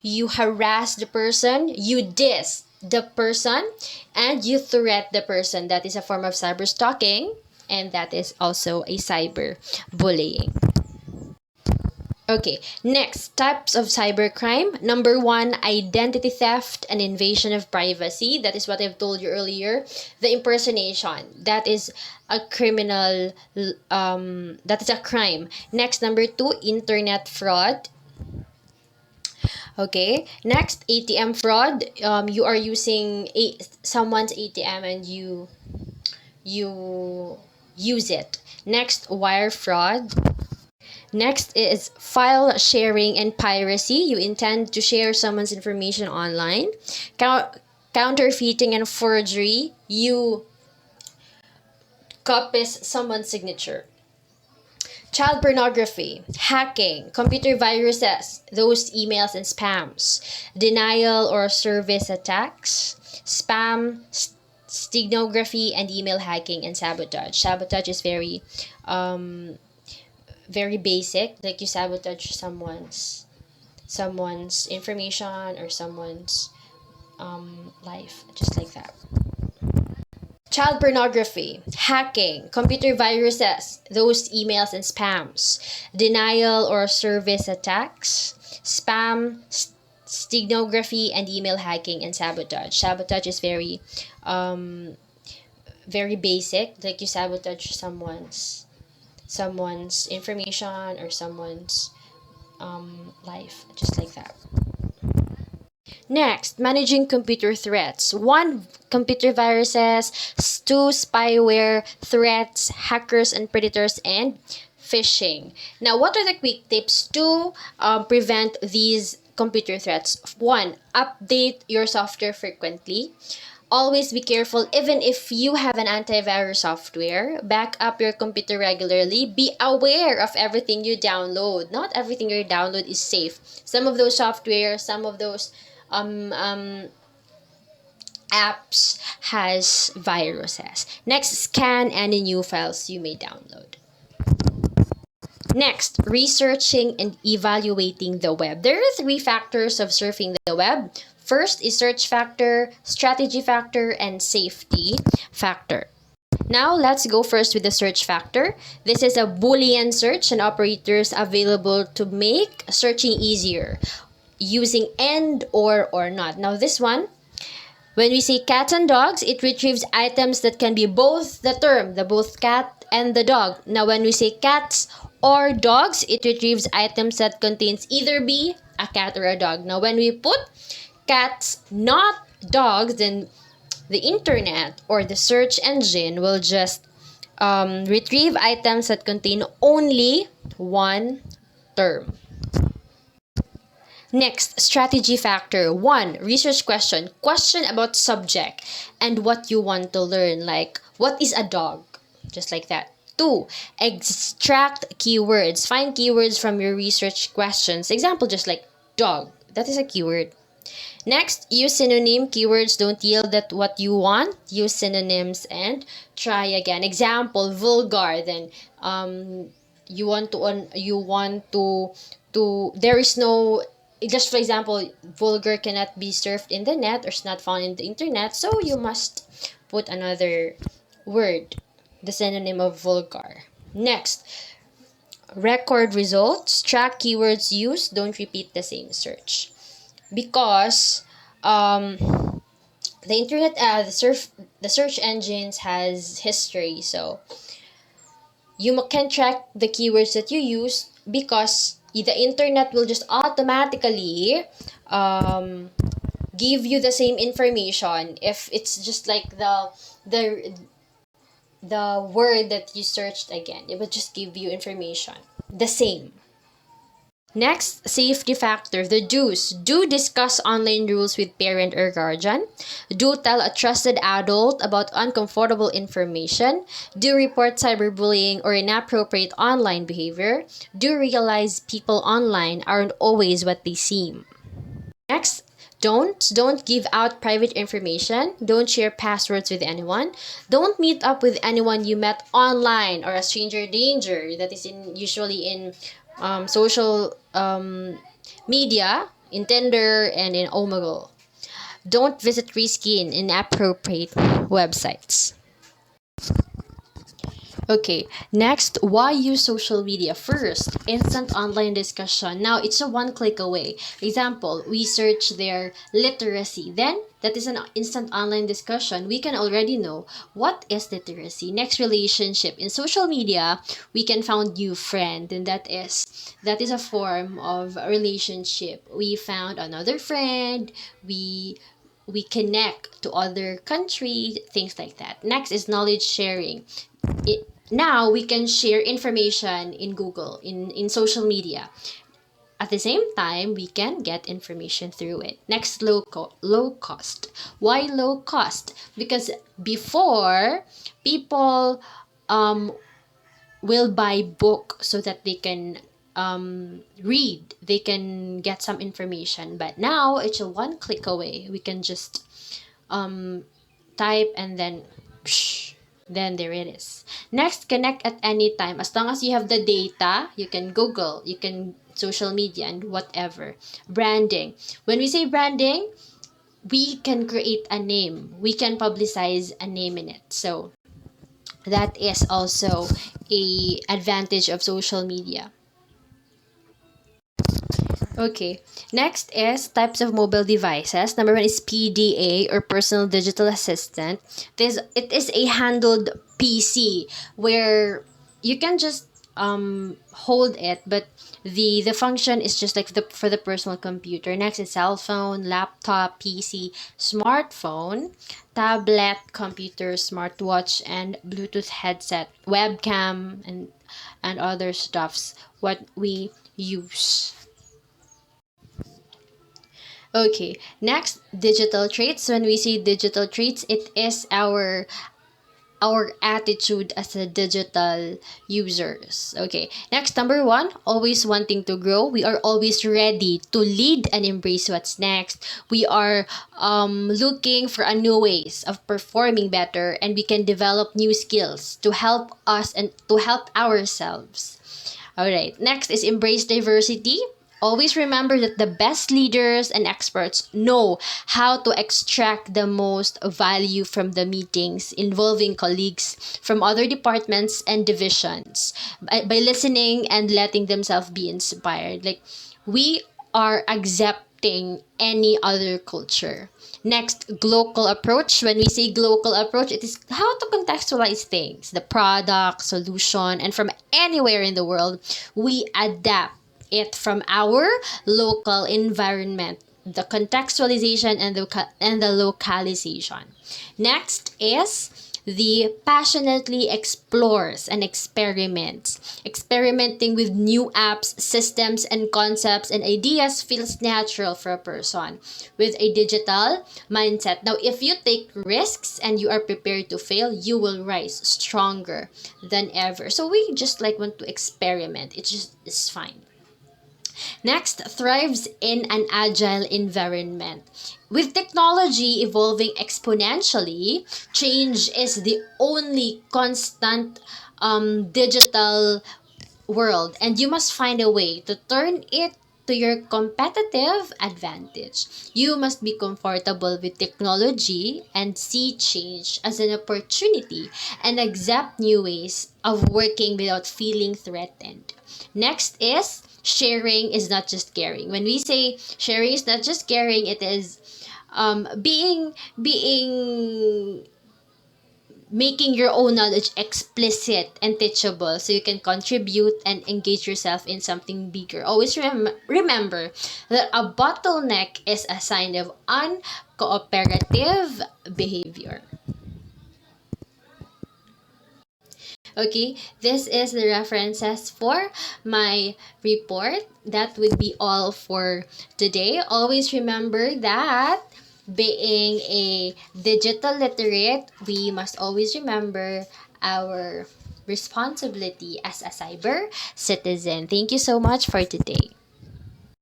you harass the person, you diss the person, and you threat the person. That is a form of cyber stalking, and that is also a cyber bullying. Okay, next, types of cybercrime. Number one, identity theft and invasion of privacy. That is what I've told you earlier. The impersonation, that is a criminal, that is a crime. Next, number two, internet fraud. Okay, next, ATM fraud. You are using someone's ATM and you use it. Next, wire fraud. Next is file sharing and piracy. You intend to share someone's information online. Counterfeiting and forgery. You copies someone's signature. Child pornography, hacking, computer viruses, those emails and spams, denial or service attacks, spam, stenography, and email hacking and sabotage. Sabotage is very basic, like you sabotage someone's information or someone's life, just like that. Child pornography, hacking, computer viruses, those emails and spams, denial or service attacks, spam, stenography, and email hacking and sabotage. Sabotage is very basic, like you sabotage someone's information or someone's life, just like that. Next, managing computer threats. One, computer viruses. Two, spyware, threats, hackers and predators, and phishing. Now, what are the quick tips to prevent these computer threats? One, update your software frequently. Always be careful, even if you have an antivirus software. Back up your computer regularly. Be aware of everything you download. Not everything you download is safe. Some of those software, some of those apps has viruses. Next, scan any new files you may download. Next, researching and evaluating the web. There are three factors of surfing the web. First is search factor, strategy factor, and safety factor. Now, let's go first with the search factor. This is a Boolean search and operators available to make searching easier using and or not. Now, this one, when we say cats and dogs, it retrieves items that can be both the term, the both cat and the dog. Now, when we say cats or dogs, it retrieves items that contains either be a cat or a dog. Now, when we put cats, not dogs, then the internet or the search engine will just retrieve items that contain only one term. Next, strategy factor. One, research question. Question about subject and what you want to learn, like what is a dog? Just like that. Two, extract keywords. Find keywords from your research questions. Example, just like dog. That is a keyword. Next, use synonym. Keywords don't yield that what you want. Use synonyms and try again. Example, vulgar. Then you want to there is no, just for example, vulgar cannot be surfed in the net or is not found in the internet, so you must put another word, the synonym of vulgar. Next, record results. Track keywords used. Don't repeat the same search. Because the internet, the search engines has history, so you can track the keywords that you use, because the internet will just automatically give you the same information if it's just like the word that you searched again. It will just give you information the same. Next, safety factor, the do's. Do discuss online rules with parent or guardian. Do tell a trusted adult about uncomfortable information. Do report cyberbullying or inappropriate online behavior. Do realize people online aren't always what they seem. Next, don't give out private information. Don't share passwords with anyone. Don't meet up with anyone you met online or a stranger danger that is usually in social media. in Tinder, and in Omegle. Don't visit risky and inappropriate websites. Okay, next, why use social media? First, instant online discussion. Now, it's a one click away. Example, we search their literacy. Then, that is an instant online discussion. We can already know what is literacy. Next, relationship. In social media, we can found new friend, and that is a form of a relationship. We found another friend. We connect to other countries, things like that. Next is knowledge sharing. Now we can share information in Google, in social media. At the same time, we can get information through it. Next, low cost. Why low cost? Because before, people will buy book so that they can read, they can get some information. But now it's a one click away. We can just type, and then psh, then there it is. Next, connect at any time. As long as you have the data, you can Google, you can social media, and whatever. Branding. When we say branding, we can create a name. We can publicize a name in it. So that is also a advantage of social media. Okay, next is types of mobile devices. Number one is PDA, or personal digital assistant. It is a handled PC where you can just hold it, but the function is just like for the personal computer. Next is cell phone, laptop, PC, smartphone, tablet, computer, smartwatch, and Bluetooth headset, webcam, and other stuffs what we use. Okay, next, digital traits. When we say digital traits, it is our attitude as a digital users. Okay, next, number one, always wanting to grow. We are always ready to lead and embrace what's next. We are looking for a new ways of performing better, and we can develop new skills to help us and to help ourselves. All right, next is embrace diversity. Always remember that the best leaders and experts know how to extract the most value from the meetings involving colleagues from other departments and divisions by listening and letting themselves be inspired. Like, we are accepting any other culture. Next, global approach. When we say global approach, it is how to contextualize things, the product, solution, and from anywhere in the world, we adapt it from our local environment, the contextualization and the localization. Next is the passionately explores and experiments. Experimenting with new apps, systems, and concepts and ideas feels natural for a person with a digital mindset. Now, if you take risks and you are prepared to fail, you will rise stronger than ever. So we just like want to experiment. It's fine. Next, thrives in an agile environment. With technology evolving exponentially, change is the only constant digital world, and you must find a way to turn it to your competitive advantage. You must be comfortable with technology and see change as an opportunity and accept new ways of working without feeling threatened. Next is sharing is not just caring. When we say sharing is not just caring, it is being making your own knowledge explicit and teachable so you can contribute and engage yourself in something bigger. Always remember that a bottleneck is a sign of uncooperative behavior. Okay, this is the references for my report. That would be all for today. Always remember that being a digital literate, we must always remember our responsibility as a cyber citizen. Thank you so much for today.